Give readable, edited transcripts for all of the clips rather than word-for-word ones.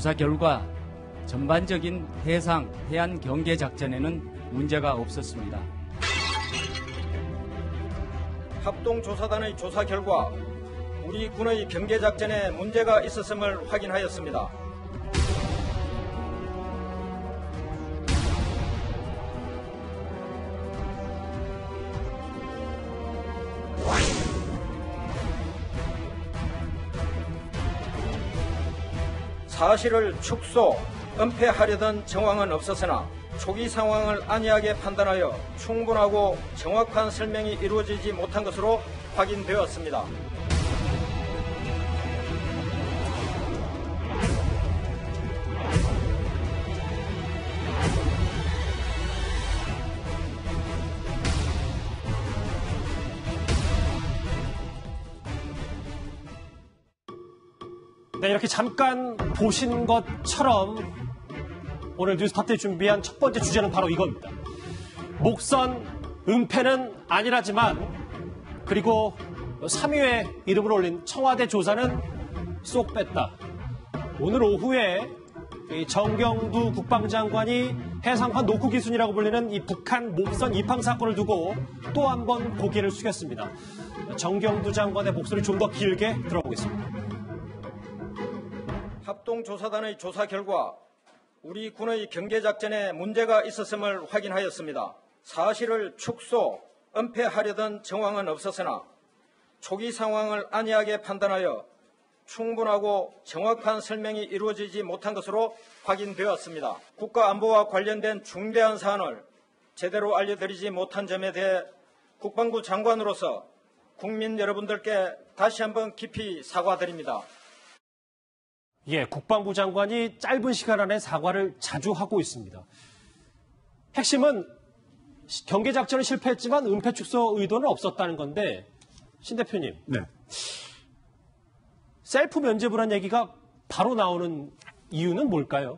조사 결과 전반적인 해상, 해안 경계 작전에는 문제가 없었습니다. 합동조사단의 조사 결과 우리 군의 경계 작전에 문제가 있었음을 확인하였습니다. 사실을 축소, 은폐하려던 정황은 없었으나 초기 상황을 안이하게 판단하여 충분하고 정확한 설명이 이루어지지 못한 것으로 확인되었습니다. 네, 이렇게 잠깐 보신 것처럼 오늘 뉴스탑에 준비한 첫 번째 주제는 바로 이겁니다. 목선 은폐는 아니라지만 그리고 3위에 이름을 올린 청와대 조사는 쏙 뺐다. 오늘 오후에 정경두 국방장관이 해상화 노크 기순이라고 불리는 이 북한 목선 입항 사건을 두고 또 한 번 고개를 숙였습니다. 정경두 장관의 목소리 좀 더 길게 들어보겠습니다. 합동조사단의 조사 결과 우리 군의 경계작전에 문제가 있었음을 확인하였습니다. 사실을 축소, 은폐하려던 정황은 없었으나 초기 상황을 안이하게 판단하여 충분하고 정확한 설명이 이루어지지 못한 것으로 확인되었습니다. 국가안보와 관련된 중대한 사안을 제대로 알려드리지 못한 점에 대해 국방부 장관으로서 국민 여러분들께 다시 한번 깊이 사과드립니다. 예, 국방부 장관이 짧은 시간 안에 사과를 자주 하고 있습니다. 핵심은 경계작전은 실패했지만 은폐 축소 의도는 없었다는 건데 신 대표님. 네. 셀프 면제부란 얘기가 바로 나오는 이유는 뭘까요?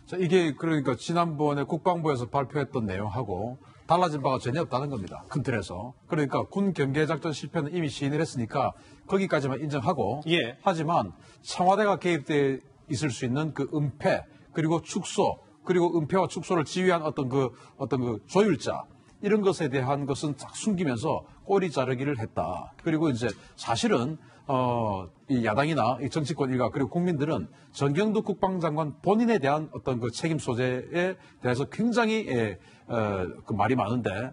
자, 이게 그러니까 지난번에 국방부에서 발표했던 내용하고 달라진 바가 전혀 없다는 겁니다. 큰 틀에서. 그러니까 군 경계작전 실패는 이미 시인을 했으니까 거기까지만 인정하고 예. 하지만 청와대가 개입돼 있을 수 있는 그 은폐 그리고 축소 그리고 은폐와 축소를 지휘한 어떤 그 조율자 이런 것에 대한 것은 딱 숨기면서 꼬리 자르기를 했다. 그리고 이제 사실은 이 야당이나 이 정치권 일가 그리고 국민들은 정경두 국방장관 본인에 대한 어떤 그 책임 소재에 대해서 굉장히 그 말이 많은데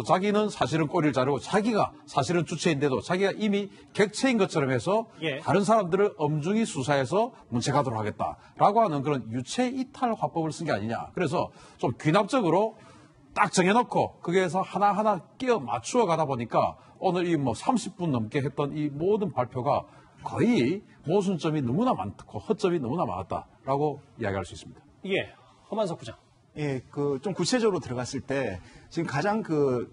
자기는 사실은 꼬리를 자르고 자기가 사실은 주체인데도 자기가 이미 객체인 것처럼 해서 예. 다른 사람들을 엄중히 수사해서 문책하도록 하겠다라고 하는 그런 유체 이탈 화법을 쓴 게 아니냐. 그래서 좀 귀납적으로 딱 정해놓고 거기에서 하나하나 끼워 맞추어 가다 보니까 오늘 이 30분 넘게 했던 이 모든 발표가 거의 모순점이 너무나 많고 허점이 너무나 많았다라고 이야기할 수 있습니다. 예, 허만석 부장. 예, 좀 구체적으로 들어갔을 때 지금 가장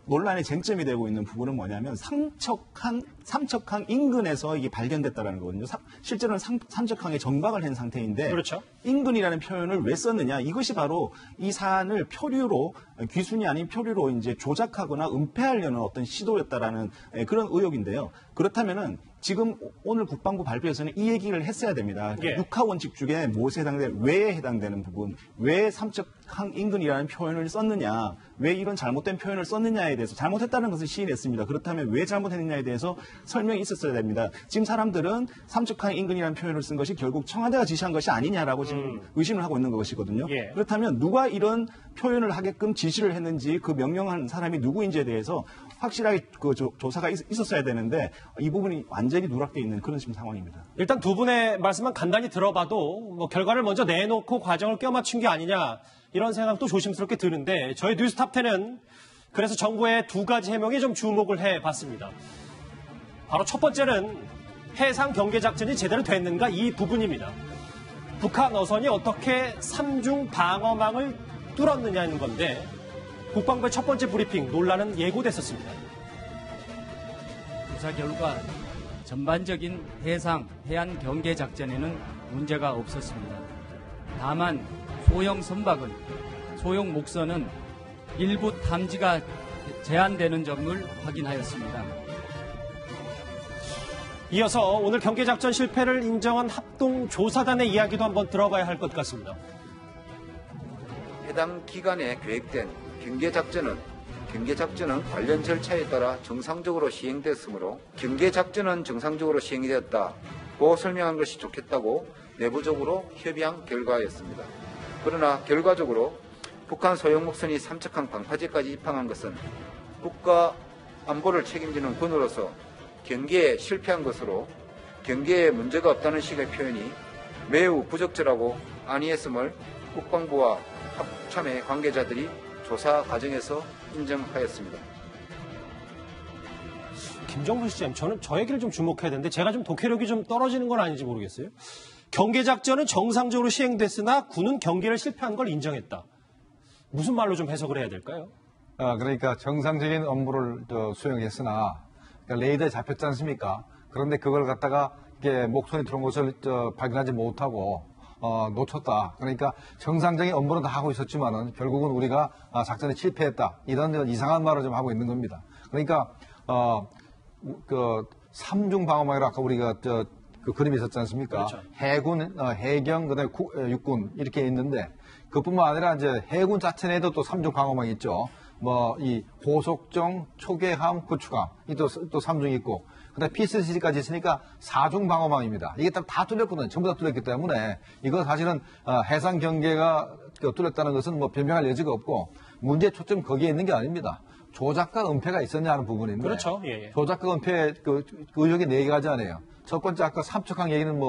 논란의 쟁점이 되고 있는 부분은 뭐냐면 삼척항 인근에서 이게 발견됐다라는 거거든요. 실제로는 삼척항에 정박을 한 상태인데 그렇죠. 인근이라는 표현을 왜 썼느냐? 이것이 바로 이 사안을 표류로 귀순이 아닌 표류로 이제 조작하거나 은폐하려는 어떤 시도였다라는 그런 의혹인데요. 그렇다면은 지금 오늘 국방부 발표에서는 이 얘기를 했어야 됩니다. 예. 육하 원칙 중에 무엇에 해당되는 왜에 해당되는 부분, 왜 삼척항 인근이라는 표현을 썼느냐, 왜 이런 잘못된 표현을 썼느냐에 대해서 잘못했다는 것을 시인했습니다. 그렇다면 왜 잘못했느냐에 대해서 설명이 있었어야 됩니다. 지금 사람들은 삼척항 인근이라는 표현을 쓴 것이 결국 청와대가 지시한 것이 아니냐라고 지금 의심을 하고 있는 것이거든요. 예. 그렇다면 누가 이런 표현을 하게끔 지시를 했는지 그 명령한 사람이 누구인지에 대해서 확실하게 조사가 있었어야 되는데 이 부분이 완전히 누락되어 있는 그런 지금 상황입니다. 일단 두 분의 말씀만 간단히 들어봐도 결과를 먼저 내놓고 과정을 껴맞춘 게 아니냐 이런 생각도 조심스럽게 드는데 저희 뉴스탑10은 그래서 정부의 두 가지 해명에 좀 주목을 해봤습니다. 바로 첫 번째는 해상 경계 작전이 제대로 됐는가 이 부분입니다. 북한 어선이 어떻게 삼중 방어망을 뚫었느냐는 건데 국방부의 첫 번째 브리핑 논란은 예고됐었습니다. 조사 결과 전반적인 해상, 해안 경계 작전에는 문제가 없었습니다. 다만 소형 선박은, 소형 목선은 일부 탐지가 제한되는 점을 확인하였습니다. 이어서 오늘 경계작전 실패를 인정한 합동조사단의 이야기도 한번 들어봐야 할 것 같습니다. 해당 기간에 계획된 경계작전은 관련 절차에 따라 정상적으로 시행됐으므로 경계작전은 정상적으로 시행이 되었다고 설명한 것이 좋겠다고 내부적으로 협의한 결과였습니다. 그러나 결과적으로 북한 소형목선이 삼척항 방파제까지 입항한 것은 국가 안보를 책임지는 군으로서 경계에 실패한 것으로 경계에 문제가 없다는 식의 표현이 매우 부적절하고 안이했음을 국방부와 합참의 관계자들이 조사 과정에서 인정하였습니다. 김정분 시장, 저는 저 얘기를 좀 주목해야 되는데 제가 좀 독해력이 좀 떨어지는 건 아닌지 모르겠어요. 경계작전은 정상적으로 시행됐으나 군은 경계를 실패한 걸 인정했다. 무슨 말로 좀 해석을 해야 될까요? 그러니까 정상적인 업무를 수행했으나 그러니까 레이더에 잡혔지 않습니까? 그런데 그걸 갖다가 이게 목선이 들어온 것을 발견하지 못하고 놓쳤다. 그러니까 정상적인 업무는 다 하고 있었지만은 결국은 우리가 작전에 실패했다. 이런 이상한 말을 좀 하고 있는 겁니다. 그러니까 그 삼중 방어망이라고 아까 우리가 그 그림이 있었지 않습니까? 그렇죠. 해군, 해경, 그다음에 육군 이렇게 있는데 그뿐만 아니라 이제 해군 자체 내에도 또 삼중 방어망이 있죠. 뭐 이 고속정, 초계함, 구축함 이 또 삼중이 있고 그다음에 P-30까지 있으니까 사중 방어망입니다. 이게 다 뚫렸거든요. 전부 다 뚫렸기 때문에 이거 사실은 해상 경계가 뚫렸다는 것은 뭐 변명할 여지가 없고 문제 초점 거기에 있는 게 아닙니다. 조작과 은폐가 있었냐 하는 부분인데 그렇죠. 예. 조작과 은폐 그 의혹이 4가지잖아요. 첫 번째 아까 삼척항 얘기는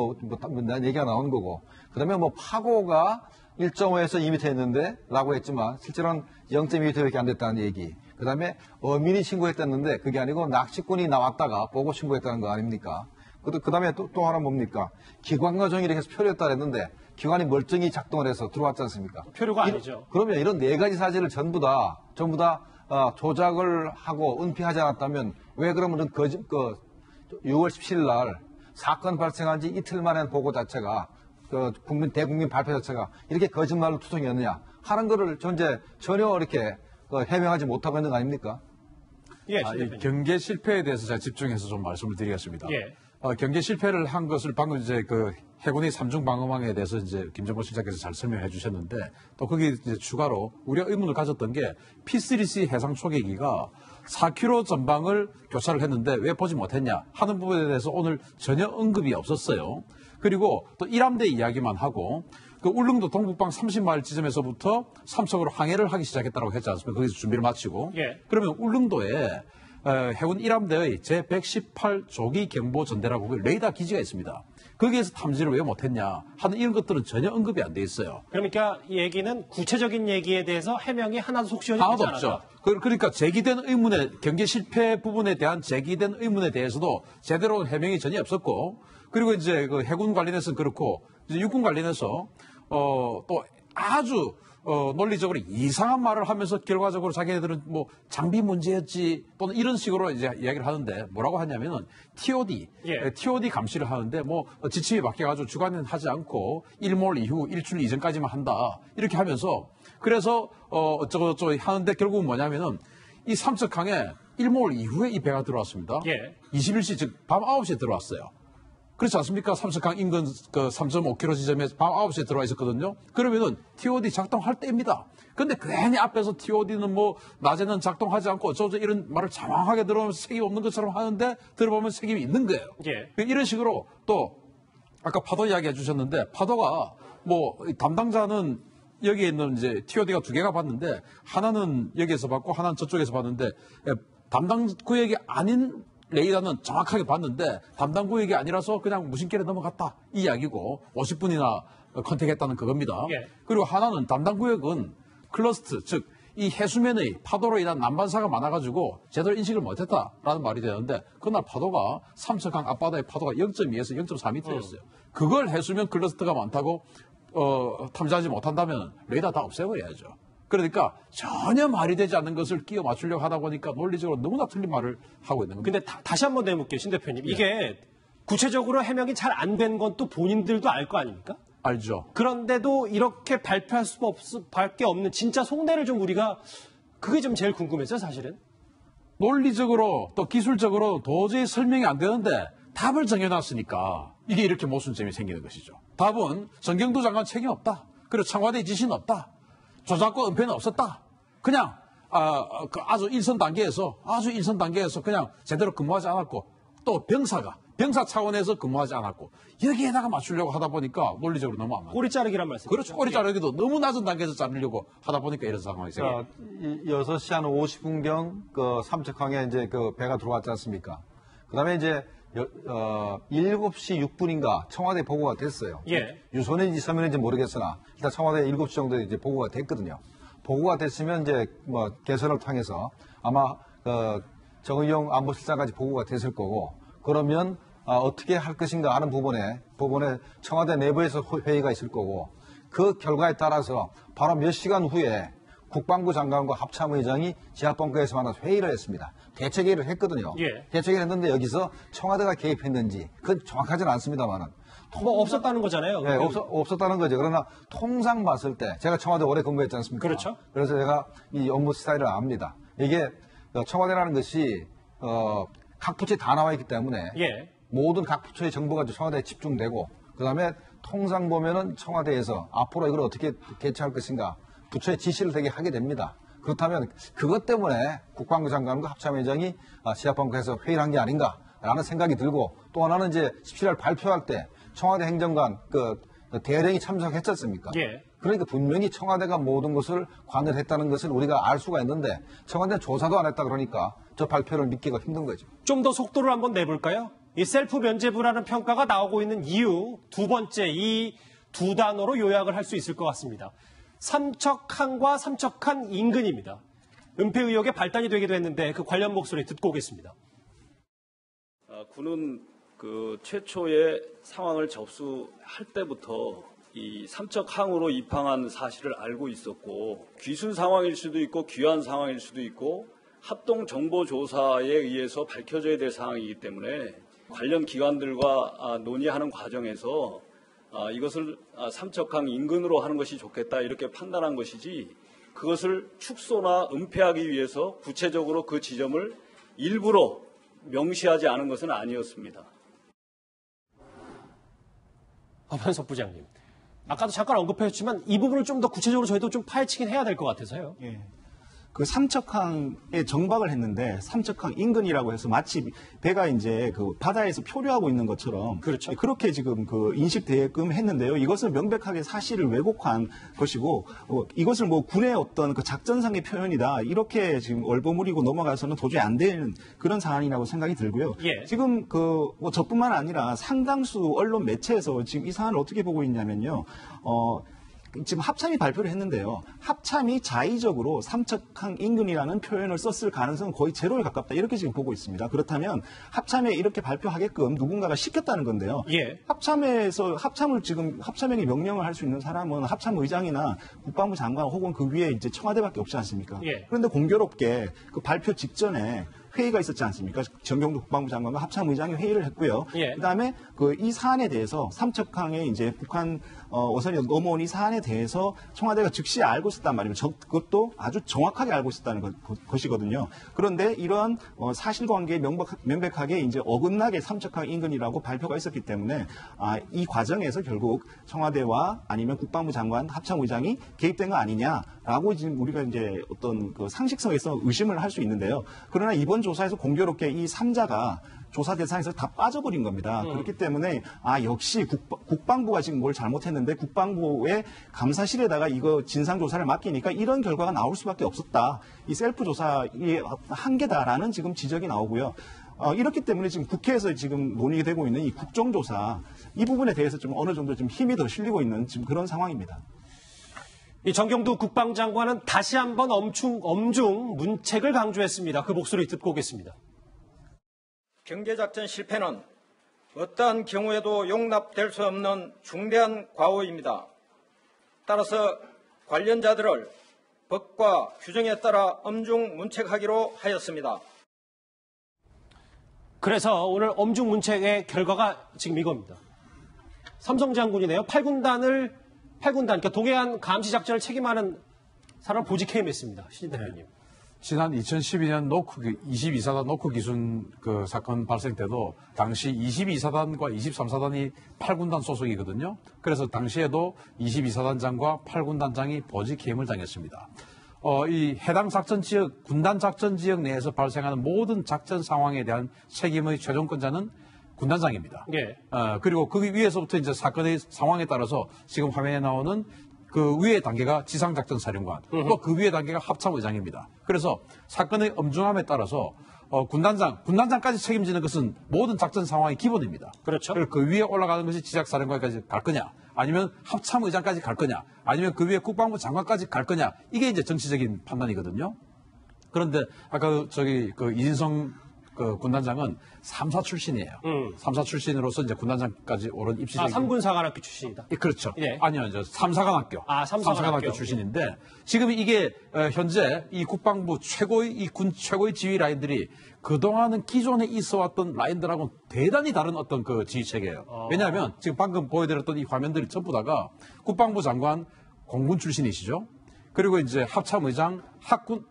난 얘기가 나온 거고 그다음에 뭐 파고가 1.5에서 2m 했는데 라고 했지만 실제로는 0.2m밖에 안 됐다는 얘기. 그다음에 어민이 신고했다는데 그게 아니고 낚시꾼이 나왔다가 보고 신고했다는 거 아닙니까? 그다음에 또 하나 뭡니까? 기관과 정의를 해서 표류했다 그랬는데 기관이 멀쩡히 작동을 해서 들어왔지 않습니까? 표류가 아니죠. 그러면 이런 4가지 사실을 전부 다 조작을 하고 은폐하지 않았다면 왜 그러면 6월 17일 날 사건 발생한 지 이틀 만에 보고 자체가 대국민 발표 자체가 이렇게 거짓말로 투성이었느냐 하는 거를 전혀 이렇게 해명하지 못하고 있는 거 아닙니까? 예, 이 경계 실패에 대해서 제가 집중해서 좀 말씀을 드리겠습니다. 예. 경계 실패를 한 것을 방금 이제 그 해군의 삼중 방어망에 대해서 이제 김정보 실장께서 잘 설명해 주셨는데 또 거기 이제 추가로 우리가 의문을 가졌던 게 P-3C 해상 초계기가 4km 전방을 교차를 했는데 왜 보지 못했냐 하는 부분에 대해서 오늘 전혀 언급이 없었어요. 그리고 또 1함대 이야기만 하고 그 울릉도 동북방 30마일 지점에서부터 삼척으로 항해를 하기 시작했다고 했지 않습니까? 거기서 준비를 마치고. 예. 그러면 울릉도에 해군 1함대의 제118조기 경보 전대라고 레이더 기지가 있습니다. 거기에서 탐지를 왜 못했냐 하는 이런 것들은 전혀 언급이 안 돼 있어요. 그러니까 이 얘기는 구체적인 얘기에 대해서 해명이 하나도 속 시원히 되지 하나도 않았다. 없죠. 그러니까 제기된 의문에 경계 실패 부분에 대한 제기된 의문에 대해서도 제대로 해명이 전혀 없었고 그리고 이제 그 해군 관련해서는 그렇고 이제 육군 관련해서 또 아주 논리적으로 이상한 말을 하면서 결과적으로 자기네들은 뭐 장비 문제였지 또는 이런 식으로 이제 이야기를 하는데 뭐라고 하냐면은 TOD 감시를 하는데 뭐 지침이 바뀌어가지고 주간은 하지 않고 일몰 이후 일출 이전까지만 한다 이렇게 하면서 그래서 어쩌고저쩌고 하는데 결국은 뭐냐면은 이 삼척항에 일몰 이후에 이 배가 들어왔습니다. 예. 21시 즉 밤 9시에 들어왔어요. 그렇지 않습니까? 삼척항 인근 그 3.5km 지점에 밤 9시에 들어와 있었거든요. 그러면은 TOD 작동할 때입니다. 근데 괜히 앞에서 TOD는 뭐 낮에는 작동하지 않고 어쩌고 이런 말을 장황하게 들어오면서 책임 없는 것처럼 하는데 들어보면 책임이 있는 거예요. 예. 이런 식으로 또 아까 파도 이야기 해주셨는데 파도가 뭐 담당자는 여기에 있는 이제 TOD가 2개가 봤는데 하나는 여기에서 봤고 하나는 저쪽에서 봤는데 담당 구역이 아닌 레이더는 정확하게 봤는데 담당 구역이 아니라서 그냥 무심결에 넘어갔다 이 이야기고 50분이나 컨택했다는 그겁니다. 예. 그리고 하나는 담당 구역은 클러스트 즉 이 해수면의 파도로 인한 난반사가 많아가지고 제대로 인식을 못했다라는 말이 되는데 그날 파도가 삼척항 앞바다의 파도가 0.2에서 0.4m였어요. 그걸 해수면 클러스트가 많다고 탐지하지 못한다면 레이더 다 없애버려야죠. 그러니까 전혀 말이 되지 않는 것을 끼워 맞추려고 하다 보니까 논리적으로 너무나 틀린 말을 하고 있는 겁니다. 근데 다시 한번 내볼게요, 신 대표님. 이게 구체적으로 해명이 잘 안 된 건 또 본인들도 알 거 아닙니까? 알죠. 그런데도 이렇게 발표할 수밖에 없는 진짜 속내를 좀 우리가 그게 좀 제일 궁금했어요, 사실은. 논리적으로 또 기술적으로 도저히 설명이 안 되는데 답을 정해놨으니까 이게 이렇게 모순점이 생기는 것이죠. 답은 정경도 장관 책임 없다. 그리고 청와대 지시는 없다. 조작과 은폐는 없었다. 그냥 아주 일선 단계에서 그냥 제대로 근무하지 않았고 또 병사 차원에서 근무하지 않았고 여기에다가 맞추려고 하다 보니까 논리적으로 너무 안 맞아요. 꼬리 자르기란 말씀. 그렇죠. 꼬리 자르기도 너무 낮은 단계에서 자르려고 하다 보니까 이런 상황이 생겨요. 6시 한 50분경 그 삼척항에 이제 그 배가 들어왔지 않습니까? 그다음에 이제 7시 6분인가 청와대 보고가 됐어요. 예. 유선인지 서면인지 모르겠으나 일단 청와대 7시 정도에 이제 보고가 됐거든요. 보고가 됐으면 이제 뭐 개선을 통해서 아마 정의용 안보실장까지 보고가 됐을 거고 그러면 어떻게 할 것인가 하는 부분에 청와대 내부에서 회의가 있을 거고 그 결과에 따라서 바로 몇 시간 후에 국방부 장관과 합참의장이 지하벙커에서 만나서 회의를 했습니다. 대책회의를 했거든요. 예. 대책회의를 했는데 여기서 청와대가 개입했는지 그건 정확하지는 않습니다만은 뭐 없었다는 거잖아요. 네, 없었다는 거죠. 그러나 통상 봤을 때 제가 청와대 오래 근무했지 않습니까? 그렇죠. 그래서 제가 이 업무 스타일을 압니다. 이게 청와대라는 것이 각 부처에 다 나와 있기 때문에 예. 모든 각 부처의 정보가 청와대에 집중되고 그다음에 통상 보면은 청와대에서 앞으로 이걸 어떻게 개최할 것인가 부처의 지시를 되게 하게 됩니다. 그렇다면 그것 때문에 국방부 장관과 합참의장이 지하벙커에서 회의를 한 게 아닌가라는 생각이 들고 또 하나는 이제 17일 발표할 때 청와대 행정관 대령이 참석했지 않습니까? 예. 그러니까 분명히 청와대가 모든 것을 관여를 했다는 것을 우리가 알 수가 있는데 청와대는 조사도 안 했다 그러니까 저 발표를 믿기가 힘든 거죠. 좀 더 속도를 한번 내볼까요? 이 셀프 면제부라는 평가가 나오고 있는 이유 두 번째 이 두 단어로 요약을 할 수 있을 것 같습니다. 삼척항과 삼척항 인근입니다. 은폐 의혹의 발단이 되기도 했는데 그 관련 목소리 듣고 오겠습니다. 군은 그 최초의 상황을 접수할 때부터 이 삼척항으로 입항한 사실을 알고 있었고 귀순 상황일 수도 있고 귀환 상황일 수도 있고 합동 정보 조사에 의해서 밝혀져야 될 상황이기 때문에 관련 기관들과 논의하는 과정에서 이것을 삼척항 인근으로 하는 것이 좋겠다 이렇게 판단한 것이지 그것을 축소나 은폐하기 위해서 구체적으로 그 지점을 일부러 명시하지 않은 것은 아니었습니다. 박판석 부장님, 아까도 잠깐 언급하셨지만 이 부분을 좀 더 구체적으로 저희도 좀 파헤치긴 해야 될 것 같아서요. 예. 그 삼척항에 정박을 했는데 삼척항 인근이라고 해서 마치 배가 이제 그 바다에서 표류하고 있는 것처럼 그렇죠. 그렇게 지금 그 인식되게끔 했는데요. 이것은 명백하게 사실을 왜곡한 것이고 이것을 뭐 군의 어떤 그 작전상의 표현이다 이렇게 지금 얼버무리고 넘어가서는 도저히 안 되는 그런 사안이라고 생각이 들고요. 예. 지금 그 뭐 저뿐만 아니라 상당수 언론 매체에서 지금 이 사안을 어떻게 보고 있냐면요. 지금 합참이 발표를 했는데요. 합참이 자의적으로 삼척항 인근이라는 표현을 썼을 가능성은 거의 제로에 가깝다. 이렇게 지금 보고 있습니다. 그렇다면 합참에 이렇게 발표하게끔 누군가가 시켰다는 건데요. 예. 합참에게 명령을 할 수 있는 사람은 합참의장이나 국방부 장관 혹은 그 위에 이제 청와대밖에 없지 않습니까? 예. 그런데 공교롭게 그 발표 직전에 회의가 있었지 않습니까? 정경도 국방부 장관과 합참의장이 회의를 했고요. 예. 그다음에 이 사안에 대해서 삼척항에 이제 북한 어선이 넘어온 이 사안에 대해서 청와대가 즉시 알고 있었단 말입니다. 그것도 아주 정확하게 알고 있었다는 것이거든요. 그런데 이러한 사실관계에 명백하게 이제 어긋나게 삼척항 인근이라고 발표가 있었기 때문에 이 과정에서 결국 청와대와 아니면 국방부 장관, 합참의장이 개입된 거 아니냐라고 지금 우리가 이제 어떤 그 상식성에서 의심을 할 수 있는데요. 그러나 이번 조사에서 공교롭게 이 3자가 조사 대상에서 다 빠져버린 겁니다. 그렇기 때문에 역시 국방부가 지금 뭘 잘못했는데 국방부의 감사실에다가 이거 진상조사를 맡기니까 이런 결과가 나올 수밖에 없었다. 이 셀프 조사의 한계다라는 지금 지적이 나오고요. 이렇기 때문에 지금 국회에서 지금 논의가 되고 있는 이 국정조사 이 부분에 대해서 좀 어느 정도 좀 힘이 더 실리고 있는 지금 그런 상황입니다. 이 정경도 국방장관은 다시 한번 엄중 문책을 강조했습니다. 그 목소리 듣고 오겠습니다. 경계작전 실패는 어떠한 경우에도 용납될 수 없는 중대한 과오입니다. 따라서 관련자들을 법과 규정에 따라 엄중 문책하기로 하였습니다. 그래서 오늘 엄중 문책의 결과가 지금 이겁니다. 삼성 장군이네요. 8군단, 그러니까 동해안 감시작전을 책임하는 사람을 보직해임했습니다. 신 대표님. 지난 2012년 노크 22사단 노크 기순 그 사건 발생 때도 당시 22사단과 23사단이 8군단 소속이거든요. 그래서 당시에도 22사단장과 8군단장이 보직 해임을 당했습니다. 이 해당 작전 지역, 군단 작전 지역 내에서 발생하는 모든 작전 상황에 대한 책임의 최종권자는 군단장입니다. 예. 그리고 그 위에서부터 이제 사건의 상황에 따라서 지금 화면에 나오는 그 위의 단계가 지상작전사령관, 또 그 위의 단계가 합참의장입니다. 그래서 사건의 엄중함에 따라서 군단장까지 책임지는 것은 모든 작전 상황의 기본입니다. 그렇죠. 그 위에 올라가는 것이 지작사령관까지 갈 거냐, 아니면 합참의장까지 갈 거냐, 아니면 그 위에 국방부 장관까지 갈 거냐, 이게 이제 정치적인 판단이거든요. 그런데 아까 그 이진성 그 군단장은 3사 출신이에요. 3사 출신으로서 이제 군단장까지 오른 입시적인. 3군사관학교 출신이다. 예, 그렇죠. 예. 아니요, 3사관학교. 3사관학교 출신인데 지금 이게 현재 이 국방부 최고의 이 군 최고의 지휘 라인들이 그동안은 기존에 있어왔던 라인들하고는 대단히 다른 어떤 그 지휘 체계예요. 왜냐하면 지금 방금 보여드렸던 이 화면들이 전부 다가 국방부 장관 공군 출신이시죠. 그리고 이제 합참의장 학군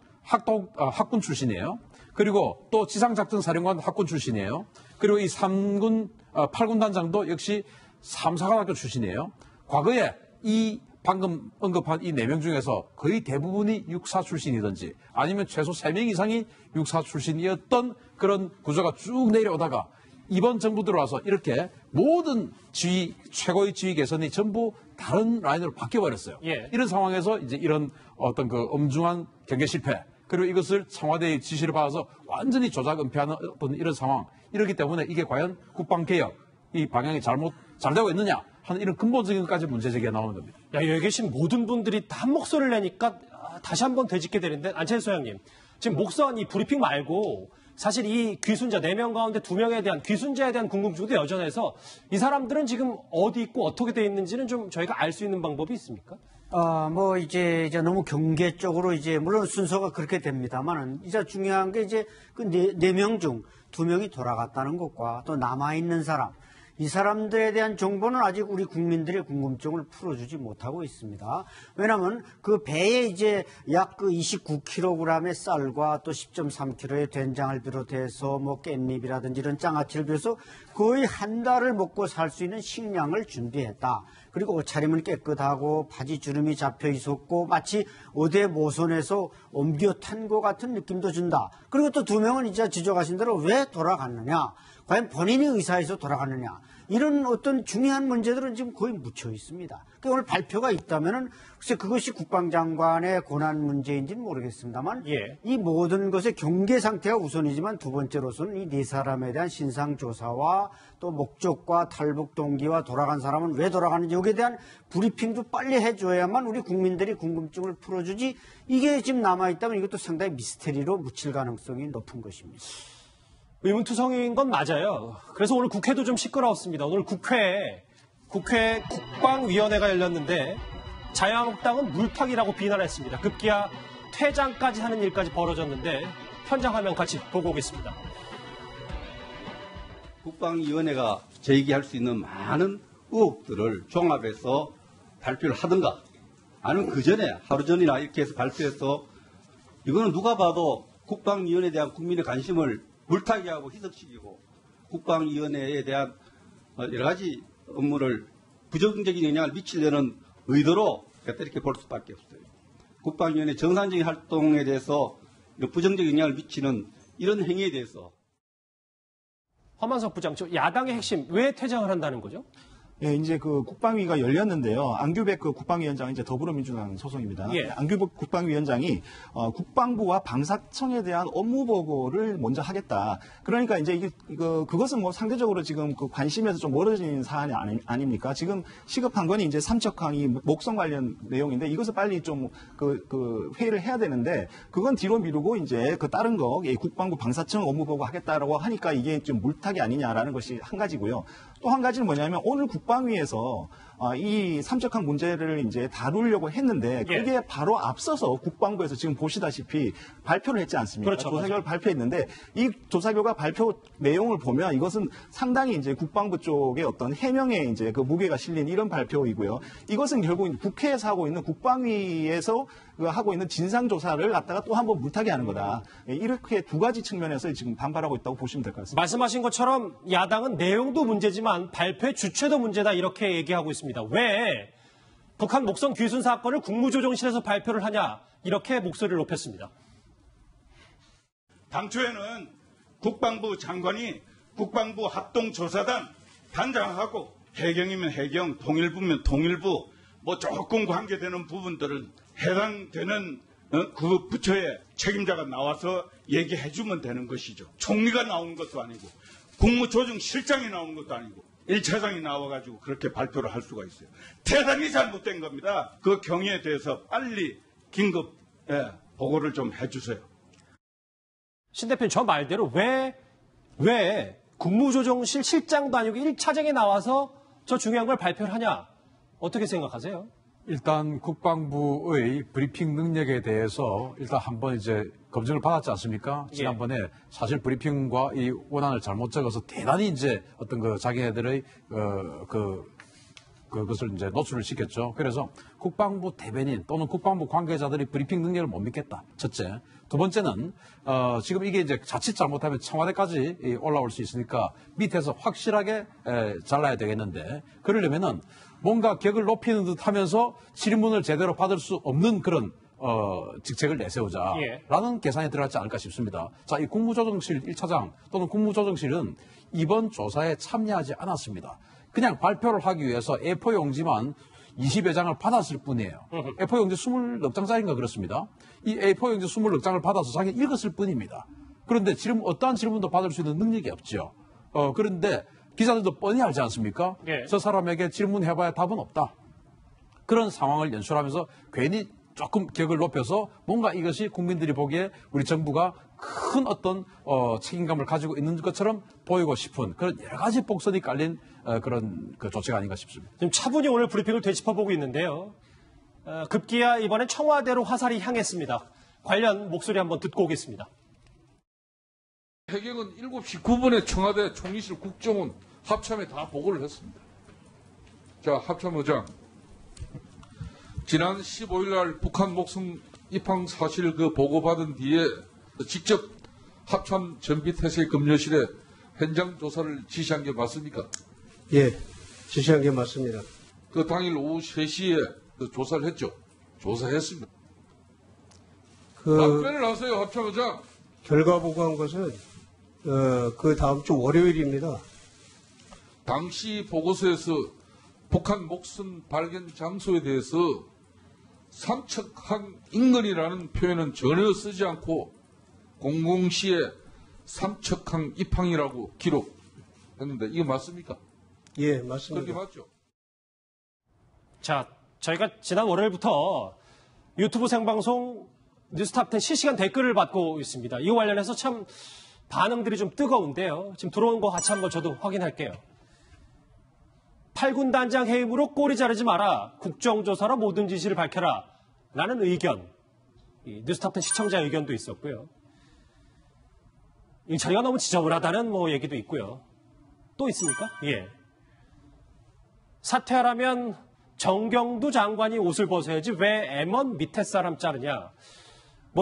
출신이에요. 그리고 또 지상작전사령관 학군 출신이에요. 그리고 이 8군단장도 역시 3사관학교 출신이에요. 과거에 이 방금 언급한 이 4명 중에서 거의 대부분이 육사 출신이든지 아니면 최소 3명 이상이 육사 출신이었던 그런 구조가 쭉 내려오다가 이번 정부 들어와서 이렇게 모든 최고의 지휘 개선이 전부 다른 라인으로 바뀌어버렸어요. 예. 이런 상황에서 이제 이런 어떤 그 엄중한 경계 실패, 그리고 이것을 청와대의 지시를 받아서 완전히 조작 은폐하는 어떤 이런 상황, 이렇기 때문에 이게 과연 국방개혁 이 방향이 잘 되고 있느냐 하는 이런 근본적인 것까지 문제 제기가 나오는 겁니다. 야, 여기 계신 모든 분들이 다 한 목소리를 내니까 다시 한번 되짚게 되는데, 안철수 소장님, 지금 목선 이 브리핑 말고 사실 이 귀순자 4명 가운데 2명에 대한 귀순자에 대한 궁금증도 여전해서 이 사람들은 지금 어디 있고 어떻게 돼 있는지는 좀 저희가 알 수 있는 방법이 있습니까? 이제 너무 경계적으로 물론 순서가 그렇게 됩니다만은, 이제 중요한 게 그 4명 중 2명이 돌아갔다는 것과 또 남아있는 사람, 이 사람들에 대한 정보는 아직 우리 국민들의 궁금증을 풀어주지 못하고 있습니다. 왜냐하면 그 배에 약 29kg의 쌀과 또 10.3kg의 된장을 비롯해서 깻잎이라든지 이런 장아찌를 비롯해서 거의 한 달을 먹고 살 수 있는 식량을 준비했다. 그리고 옷차림은 깨끗하고 바지 주름이 잡혀 있었고 마치 어디 모선에서 옮겨 탄 것 같은 느낌도 준다. 그리고 또 2명은 이제 지적하신 대로 왜 돌아갔느냐, 과연 본인이 의사해서 돌아갔느냐, 이런 어떤 중요한 문제들은 지금 거의 묻혀 있습니다. 그러니까 오늘 발표가 있다면은 글쎄 그것이 국방장관의 권한 문제인지는 모르겠습니다만, 이 모든 것의 경계 상태가 우선이지만 두 번째로서는 이 4사람에 대한 신상 조사와 또 목적과 탈북 동기와 돌아간 사람은 왜 돌아가는지 여기에 대한 브리핑도 빨리 해줘야만 우리 국민들이 궁금증을 풀어주지, 이게 지금 남아있다면 이것도 상당히 미스테리로 묻힐 가능성이 높은 것입니다. 의문투성인 건 맞아요. 그래서 오늘 국회도 좀 시끄러웠습니다. 오늘 국회 국방위원회가 열렸는데 자유한국당은 물타기라고 비난했습니다. 급기야 퇴장까지 하는 일까지 벌어졌는데 현장 화면 같이 보고 오겠습니다. 국방위원회가 제기할 수 있는 많은 의혹들을 종합해서 발표를 하든가, 아니면 그 전에 하루 전이나 이렇게 해서 발표해서, 이거는 누가 봐도 국방위원회에 대한 국민의 관심을 물타기하고 희석시키고 국방위원회에 대한 여러 가지 업무를 부정적인 영향을 미치려는 의도로 이렇게 볼 수밖에 없어요. 국방위원회 정상적인 활동에 대해서 부정적인 영향을 미치는 이런 행위에 대해서. 허만석 부장, 야당의 핵심 왜 퇴장을 한다는 거죠? 예, 이제 그 국방위가 열렸는데요. 안규백 그 국방위원장은 이제 더불어민주당 소속입니다. 예. 안규백 국방위원장이 국방부와 방사청에 대한 업무 보고를 먼저 하겠다. 그러니까 이제 그것은 뭐 상대적으로 지금 그 관심에서 좀 멀어진 사안이 아닙니까? 지금 시급한 건 이제 삼척항이 목성 관련 내용인데 이것을 빨리 좀 그 회의를 해야 되는데 그건 뒤로 미루고 이제 그 다른 거 국방부 방사청 업무 보고 하겠다라고 하니까 이게 좀 물타기 아니냐라는 것이 한 가지고요. 또 한 가지는 뭐냐면 오늘 국방위에서 이 삼척항 문제를 이제 다루려고 했는데 그게 바로 앞서서 국방부에서 지금 보시다시피 발표를 했지 않습니까? 그렇죠. 조사 결과를 발표했는데 이 조사 결과 발표 내용을 보면 이것은 상당히 이제 국방부 쪽의 어떤 해명에 이제 그 무게가 실린 이런 발표이고요. 이것은 결국 국회에서 하고 있는 국방위에서 하고 있는 진상조사를 갖다가 또 한번 물타기 하는 거다. 이렇게 두 가지 측면에서 지금 반발하고 있다고 보시면 될 것 같습니다. 말씀하신 것처럼 야당은 내용도 문제지만 발표의 주체도 문제다 이렇게 얘기하고 있습니다. 왜 북한 목성 귀순 사건을 국무조정실에서 발표를 하냐 이렇게 목소리를 높였습니다. 당초에는 국방부 장관이 국방부 합동조사단 단장하고 해경이면 해경, 통일부면 통일부 뭐 조금 관계되는 부분들은 해당되는 그 부처의 책임자가 나와서 얘기해주면 되는 것이죠. 총리가 나오는 것도 아니고 국무조정실장이 나오는 것도 아니고 1차장이 나와가지고 그렇게 발표를 할 수가 있어요. 대단히 잘못된 겁니다. 그 경위에 대해서 빨리 긴급 보고를 좀 해주세요. 신 대표님 저 말대로 왜 국무조정실 실장도 아니고 1차장에 나와서 저 중요한 걸 발표를 하냐 어떻게 생각하세요? 일단 국방부의 브리핑 능력에 대해서 일단 한번 이제 검증을 받았지 않습니까? 지난번에 사실 브리핑과 이 원안을 잘못 적어서 대단히 이제 어떤 그 자기네들의 그것을 이제 노출을 시켰죠. 그래서 국방부 대변인 또는 국방부 관계자들이 브리핑 능력을 못 믿겠다. 첫째. 두 번째는 지금 이게 이제 자칫 잘못하면 청와대까지 올라올 수 있으니까 밑에서 확실하게 잘라야 되겠는데 그러려면은 뭔가 격을 높이는 듯 하면서 질문을 제대로 받을 수 없는 그런 직책을 내세우자라는 계산이 들어갔지 않을까 싶습니다. 자, 이 국무조정실 1차장 또는 국무조정실은 이번 조사에 참여하지 않았습니다. 그냥 발표를 하기 위해서 A4 용지만 20여 장을 받았을 뿐이에요. A4 용지 20넉장짜리인가 그렇습니다. 이 A4 용지 20넉장을 받아서 자기 읽었을 뿐입니다. 그런데 어떠한 질문도 받을 수 있는 능력이 없죠. 그런데 기자들도 뻔히 알지 않습니까? 저 사람에게 질문해봐야 답은 없다. 그런 상황을 연출하면서 괜히 조금 격을 높여서 뭔가 이것이 국민들이 보기에 우리 정부가 큰 어떤 책임감을 가지고 있는 것처럼 보이고 싶은 그런 여러 가지 복선이 깔린 그런 그 조치가 아닌가 싶습니다. 지금 차분히 오늘 브리핑을 되짚어보고 있는데요. 급기야 이번엔 청와대로 화살이 향했습니다. 관련 목소리 한번 듣고 오겠습니다. 해경은 7시 9분에 청와대 총리실 국정원 합참에 다 보고를 했습니다. 자, 합참의장. 지난 15일 날 북한 목성 입항 사실 그 보고받은 뒤에 직접 합참 전비태세 급료실에 현장 조사를 지시한 게 맞습니까? 예, 지시한 게 맞습니다. 그 당일 오후 3시에 조사를 했죠? 조사했습니다. 답변을 하세요, 합참의장. 결과 보고한 것은 그 다음 주 월요일입니다. 당시 보고서에서 북한 목선 발견 장소에 대해서 삼척항 인근이라는 표현은 전혀 쓰지 않고 공공시에 삼척항 입항이라고 기록했는데 이게 맞습니까? 예, 맞습니다. 그렇게 맞죠? 자, 저희가 지난 월요일부터 유튜브 생방송 뉴스탑10 실시간 댓글을 받고 있습니다. 이거 관련해서 참 반응들이 좀 뜨거운데요. 지금 들어온 거 같이 한번 저도 확인할게요. 8군 단장 해임으로 꼬리 자르지 마라. 국정조사로 모든 지시를 밝혀라. 라는 의견. 뉴스탑10 시청자 의견도 있었고요. 이 자리가 너무 지저분하다는 얘기도 있고요. 또 있습니까? 예. 사퇴하라면 정경두 장관이 옷을 벗어야지 왜 M1 밑에 사람 자르냐.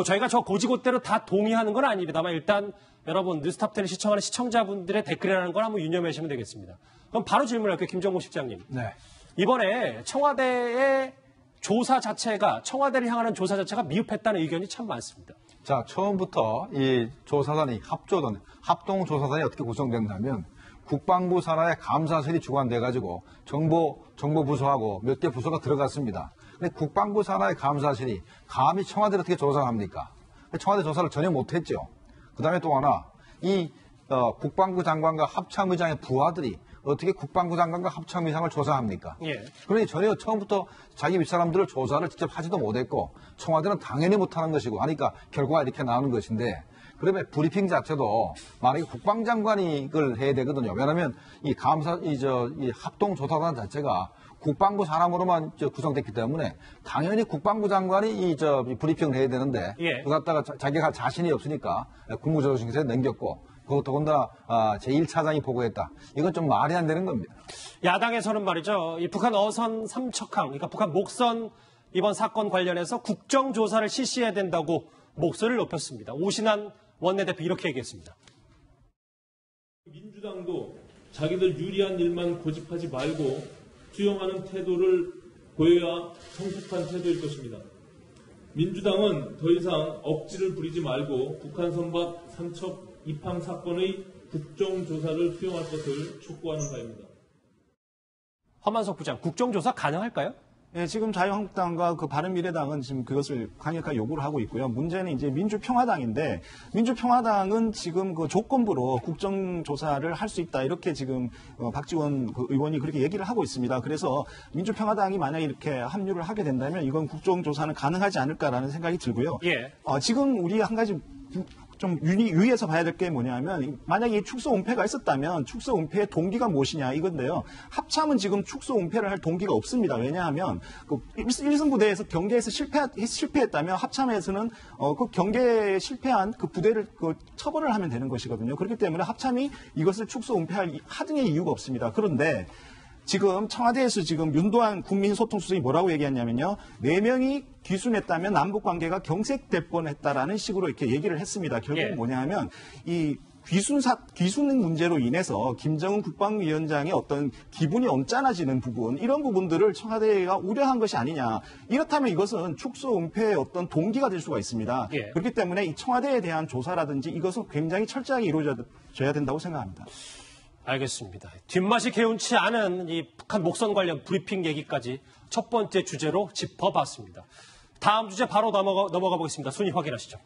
저희가 저 고지고대로 다 동의하는 건 아닙니다만 일단 여러분 뉴스탑10을 시청하는 시청자분들의 댓글이라는 걸 한번 유념하시면 되겠습니다. 그럼 바로 질문할게요. 김정국 실장님. 네. 이번에 청와대의 조사 자체가 청와대를 향하는 조사 자체가 미흡했다는 의견이 참 많습니다. 자, 처음부터 이 조사단이 합동조사단이 어떻게 구성됐냐면 국방부 산하의 감사실이 주관돼가지고 정보부서하고 몇 개 부서가 들어갔습니다. 근데 국방부 산하의 감사실이 감히 청와대를 어떻게 조사합니까? 청와대 조사를 전혀 못했죠. 그 다음에 또 하나, 국방부 장관과 합참의장의 부하들이 어떻게 국방부 장관과 합참의장을 조사합니까? 예. 그러니 전혀 처음부터 자기 윗사람들을 조사를 직접 하지도 못했고 청와대는 당연히 못하는 것이고 하니까 결과가 이렇게 나오는 것인데 그러면 브리핑 자체도 만약에 국방장관이 이걸 해야 되거든요. 왜냐하면 이 합동조사단 자체가 국방부 사람으로만 구성됐기 때문에 당연히 국방부 장관이 이 브리핑을 해야 되는데 그 갖다가 자기가 자신이 없으니까 국무조정실에 넘겼고 그것도 더군다나 제1차장이 보고했다. 이건 좀 말이 안 되는 겁니다. 야당에서는 말이죠. 이 북한 어선 삼척항, 그러니까 북한 목선 이번 사건 관련해서 국정조사를 실시해야 된다고 목소리를 높였습니다. 오신환 원내대표 이렇게 얘기했습니다. 민주당도 자기들 유리한 일만 고집하지 말고 수용하는 태도를 보여야 성숙한 태도일 것입니다. 민주당은 더 이상 억지를 부리지 말고 북한 선박 삼척 입항 사건의 국정조사를 수용할 것을 촉구하는 바입니다. 허만석 부장, 국정조사 가능할까요? 네, 지금 자유한국당과 그 바른미래당은 지금 그것을 강력하게 요구를 하고 있고요. 문제는 이제 민주평화당인데 민주평화당은 지금 그 조건부로 국정조사를 할 수 있다 이렇게 지금 박지원 그 의원이 그렇게 얘기를 하고 있습니다. 그래서 민주평화당이 만약에 이렇게 합류를 하게 된다면 이건 국정조사는 가능하지 않을까라는 생각이 들고요. 지금 우리 한 가지 좀 유의해서 봐야 될 게 뭐냐면 만약에 축소 은폐가 있었다면 축소 은폐의 동기가 무엇이냐 이건데요. 합참은 지금 축소 은폐를 할 동기가 없습니다. 왜냐하면 그 1선 부대에서 경계에서 실패했다면 합참에서는 그 경계에 실패한 그 부대를 처벌을 하면 되는 것이거든요. 그렇기 때문에 합참이 이것을 축소 은폐할 하등의 이유가 없습니다. 그런데 지금 청와대에서 지금 윤도한 국민소통수석이 뭐라고 얘기했냐면요. 4명이 귀순했다면 남북관계가 경색될 뻔했다라는 식으로 이렇게 얘기를 했습니다. 결국은 뭐냐 하면 이 귀순 문제로 인해서 김정은 국방위원장의 어떤 기분이 언짢아지는 부분, 이런 부분들을 청와대가 우려한 것이 아니냐. 이렇다면 이것은 축소 은폐의 어떤 동기가 될 수가 있습니다. 그렇기 때문에 이 청와대에 대한 조사라든지 이것은 굉장히 철저하게 이루어져야 된다고 생각합니다. 알겠습니다. 뒷맛이 개운치 않은 이 북한 목선 관련 브리핑 얘기까지 첫 번째 주제로 짚어봤습니다. 다음 주제 바로 넘어가 보겠습니다. 순위 확인하시죠.